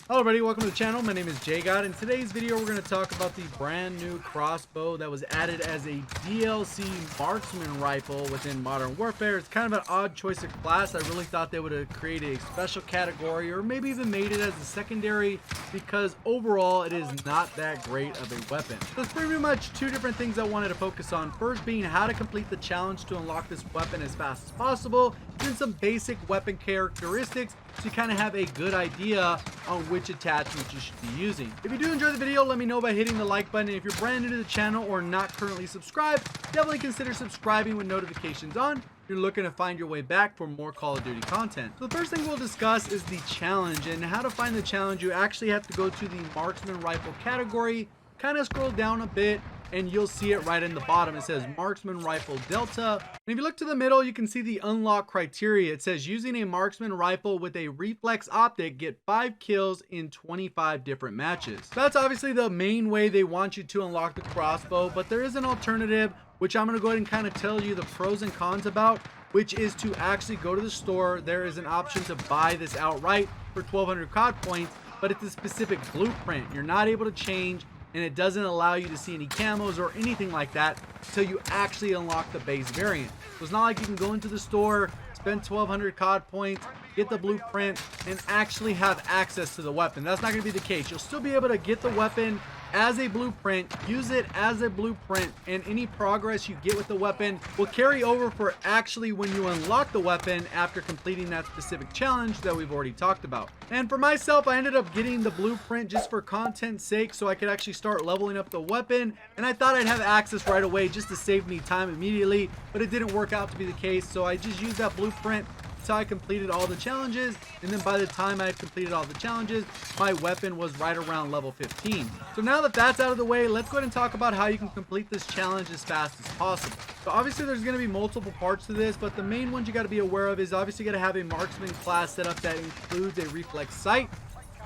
Hello everybody, welcome to the channel. My name is JGOD. In today's video, we're going to talk about the brand new crossbow that was added as a DLC marksman rifle within Modern Warfare. It's kind of an odd choice of class. I really thought they would have created a special category or maybe even made it as a secondary because overall it is not that great of a weapon. There's pretty much two different things I wanted to focus on. First being how to complete the challenge to unlock this weapon as fast as possible, and then some basic weapon characteristics so you kind of have a good idea on which attachments you should be using. If you do enjoy the video, let me know by hitting the like button. And if you're brand new to the channel or not currently subscribed, definitely consider subscribing with notifications on. You're looking to find your way back for more Call of Duty content. So the first thing we'll discuss is the challenge, and how to find the challenge. You actually have to go to the marksman rifle category, kind of scroll down a bit, and you'll see it right in the bottom. It says marksman rifle delta, and if you look to the middle, you can see the unlock criteria. It says using a marksman rifle with a reflex optic, get 5 kills in 25 different matches. So that's obviously the main way they want you to unlock the crossbow, but there is an alternative which I'm going to go ahead and kind of tell you the pros and cons about, which is to actually go to the store. There is an option to buy this outright for 1200 CoD points, but it's a specific blueprint. You're not able to change, and it doesn't allow you to see any camos or anything like that until you actually unlock the base variant. So it's not like you can go into the store, spend 1200 CoD points, get the blueprint, and actually have access to the weapon. That's not going to be the case. You'll still be able to get the weapon as a blueprint, use it as a blueprint, and any progress you get with the weapon will carry over for actually when you unlock the weapon after completing that specific challenge that we've already talked about. And for myself, I ended up getting the blueprint just for content's sake so I could actually start leveling up the weapon, and I thought I'd have access right away just to save me time immediately, but it didn't work out to be the case. So I just used that blueprint until I completed all the challenges, and then by the time I had completed all the challenges, my weapon was right around level 15. So now that that's out of the way, let's go ahead and talk about how you can complete this challenge as fast as possible. So obviously there's going to be multiple parts to this, but the main ones you got to be aware of is obviously you got to have a marksman class setup that includes a reflex sight.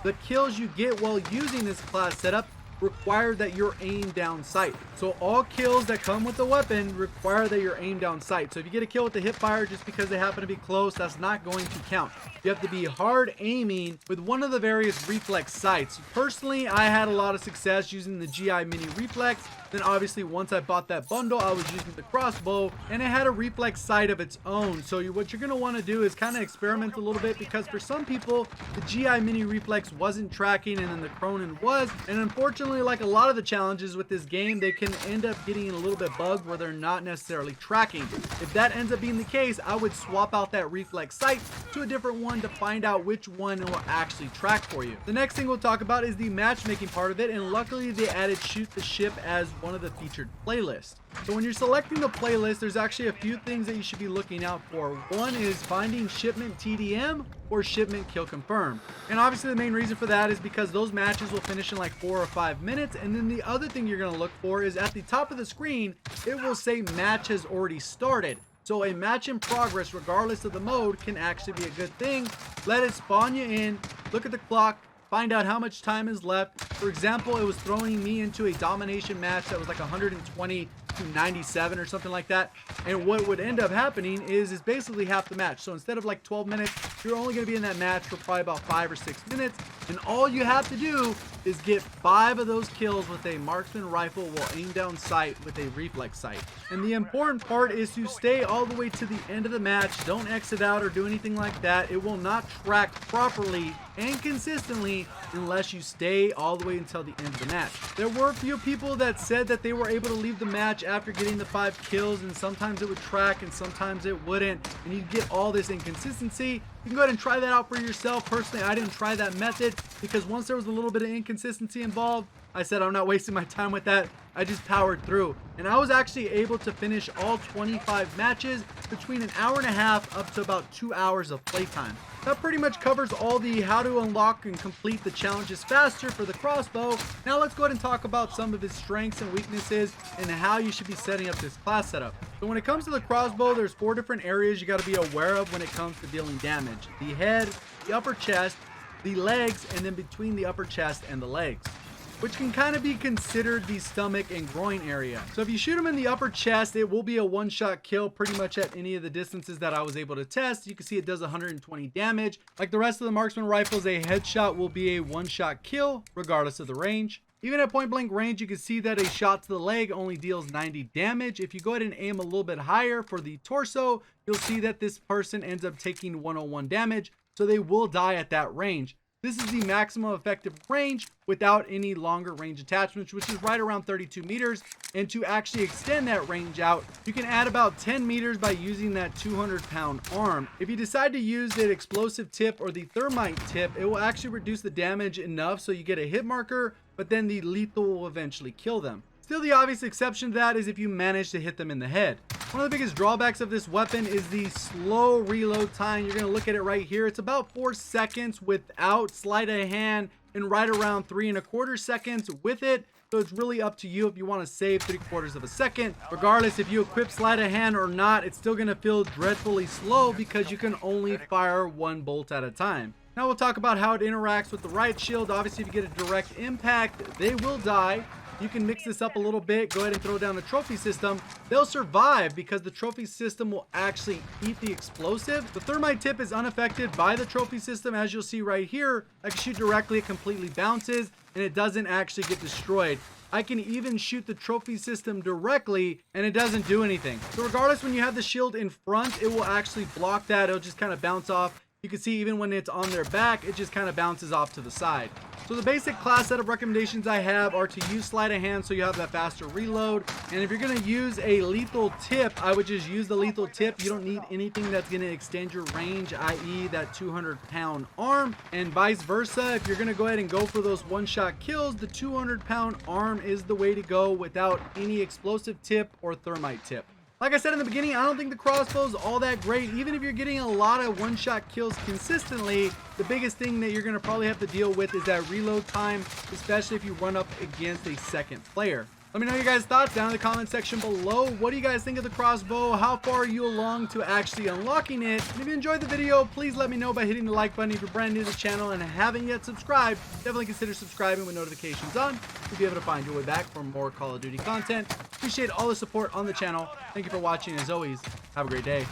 The kills you get while using this class setup require that you're aimed down sight. So all kills that come with the weapon require that you're aimed down sight. So if you get a kill with the hip fire just because they happen to be close, that's not going to count. You have to be hard aiming with one of the various reflex sights. Personally, I had a lot of success using the GI mini reflex. Then obviously once I bought that bundle, I was using the crossbow, and it had a reflex sight of its own. So what you're going to want to do is kind of experiment a little bit, because for some people the GI mini reflex wasn't tracking and then the Cronin was, and unfortunately, like a lot of the challenges with this game, they can end up getting a little bit bugged where they're not necessarily tracking. If that ends up being the case, I would swap out that reflex sight to a different one to find out which one will actually track for you. The next thing we'll talk about is the matchmaking part of it, and luckily they added shoot the ship as one of the featured playlists. So when you're selecting the playlist, there's actually a few things that you should be looking out for. One is finding shipment TDM or shipment kill confirm. And obviously the main reason for that is because those matches will finish in like 4 or 5 minutes. And then the other thing you're going to look for is at the top of the screen, it will say match has already started. So a match in progress, regardless of the mode, can actually be a good thing. Let it spawn you in, look at the clock, find out how much time is left. For example, it was throwing me into a domination match that was like 120 to 97 or something like that. And what would end up happening is basically half the match. So instead of like 12 minutes, you're only going to be in that match for probably about 5 or 6 minutes. And all you have to do is get 5 of those kills with a marksman rifle while aimed down sight with a reflex sight. And the important part is to stay all the way to the end of the match. Don't exit out or do anything like that. It will not track properly and consistently unless you stay all the way until the end of the match. There were a few people that said that they were able to leave the match after getting the 5 kills, and sometimes it would track and sometimes it wouldn't, and you'd get all this inconsistency. You can go ahead and try that out for yourself. Personally, I didn't try that method because once there was a little bit of inconsistency involved, I said I'm not wasting my time with that. I just powered through, and I was actually able to finish all 25 matches between an hour and a half up to about 2 hours of playtime. That pretty much covers all the how to unlock and complete the challenges faster for the crossbow. Now let's go ahead and talk about some of its strengths and weaknesses and how you should be setting up this class setup. So when it comes to the crossbow, there's 4 different areas you got to be aware of when it comes to dealing damage: the head, the upper chest, the legs, and then between the upper chest and the legs. which can kind of be considered the stomach and groin area. So if you shoot him in the upper chest, it will be a one-shot kill pretty much at any of the distances that I was able to test. You can see it does 120 damage. Like the rest of the marksman rifles, a headshot will be a one-shot kill regardless of the range. Even at point blank range, you can see that a shot to the leg only deals 90 damage. If you go ahead and aim a little bit higher for the torso, you'll see that this person ends up taking 101 damage, so they will die at that range. This is the maximum effective range without any longer range attachments, which is right around 32 meters. And to actually extend that range out, you can add about 10 meters by using that 200-pound arm. If you decide to use the explosive tip or the thermite tip, it will actually reduce the damage enough so you get a hit marker, but then the lethal will eventually kill them. Still, the obvious exception to that is if you manage to hit them in the head. One of the biggest drawbacks of this weapon is the slow reload time. You're going to look at it right here. It's about 4 seconds without sleight of hand and right around 3¼ seconds with it. So it's really up to you if you want to save 3/4 of a second. Regardless if you equip sleight of hand or not, it's still going to feel dreadfully slow because you can only fire 1 bolt at a time. Now we'll talk about how it interacts with the right shield. Obviously, if you get a direct impact, they will die. You can mix this up a little bit. Go ahead and throw down the trophy system. They'll survive because the trophy system will actually eat the explosive. The thermite tip is unaffected by the trophy system. As you'll see right here, I can shoot directly, it completely bounces, and it doesn't actually get destroyed. I can even shoot the trophy system directly and it doesn't do anything. So regardless, when you have the shield in front, it will actually block that. It'll just kind of bounce off. You can see even when it's on their back, it just kind of bounces off to the side. So the basic class setup recommendations I have are to use sleight of hand so you have that faster reload. And if you're going to use a lethal tip, I would just use the lethal tip. You don't need anything that's going to extend your range, i.e. that 200-pound arm. And vice versa, if you're going to go ahead and go for those one-shot kills, the 200-pound arm is the way to go without any explosive tip or thermite tip. Like I said in the beginning, I don't think the crossbow is all that great. Even if you're getting a lot of one-shot kills consistently, the biggest thing that you're going to probably have to deal with is that reload time, especially if you run up against a second player. Let me know your guys' thoughts down in the comment section below. What do you guys think of the crossbow? How far are you along to actually unlocking it? And if you enjoyed the video, please let me know by hitting the like button. If you're brand new to the channel and haven't yet subscribed, definitely consider subscribing with notifications on to be able to find your way back for more Call of Duty content. Appreciate all the support on the channel. Thank you for watching. As always, have a great day.